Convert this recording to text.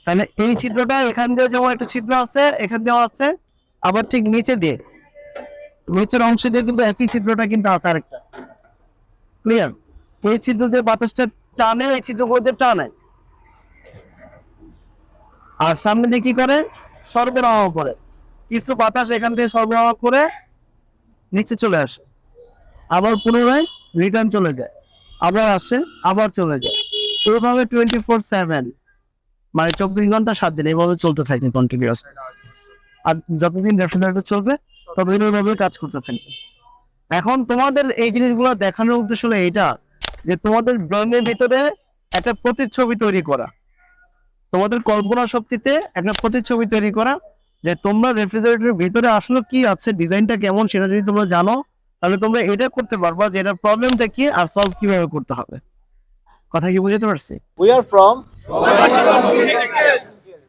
তাহলে এই ছিদ্রটা এখান দিয়ে যেমন একটা ছিদ্র আছে, এখান দিয়েও আছে, আবার ঠিক নিচে দিয়ে নিচের অংশ দিয়ে কিন্তু একই ছিদ্রটা কিন্তু আছে আরেকটা। ক্লিয়ার? এই ছিদ্র দিয়ে বাতাসটা টানে, এই ছিদ্র দিয়ে টানে, আর সামনে দিয়ে কি করে সরবরাহ করে, কিছু বাতাস এখান থেকে সরবরাহ করে নিচে চলে আসে, আবার পুনরায় রিটার্ন চলে যায়, আবার আসে, আবার চলে যায়। এইভাবে 24/7 মানে 24 ঘন্টা 7 দিন এইভাবে চলতে থাকে কন্টিনিউয়াস। আর যতদিন রেফ্রিজারেটর চলবে ততদিন ওইভাবে কাজ করতে থাকবে। এখন তোমাদের এই জিনিসগুলো দেখানোর উদ্দেশ্য হলো এইটা, যে তোমাদের ব্রেনের ভিতরে একটা প্রতিচ্ছবি তৈরি করা, তোমাদের কল্পনা শক্তিতে একটা প্রতিচ্ছবি তৈরি করা, যে তোমরা রেফ্রিজারেটরের ভিতরে আসলে কি আছে, ডিজাইনটা কেমন, সেটা যদি তোমরা জানো তাহলে তোমরা এটা করতে পারবা যে এটার প্রবলেমটা কি আর সলভ কিভাবে করতে হবে। কথা কি বুঝতে পারছি? We are from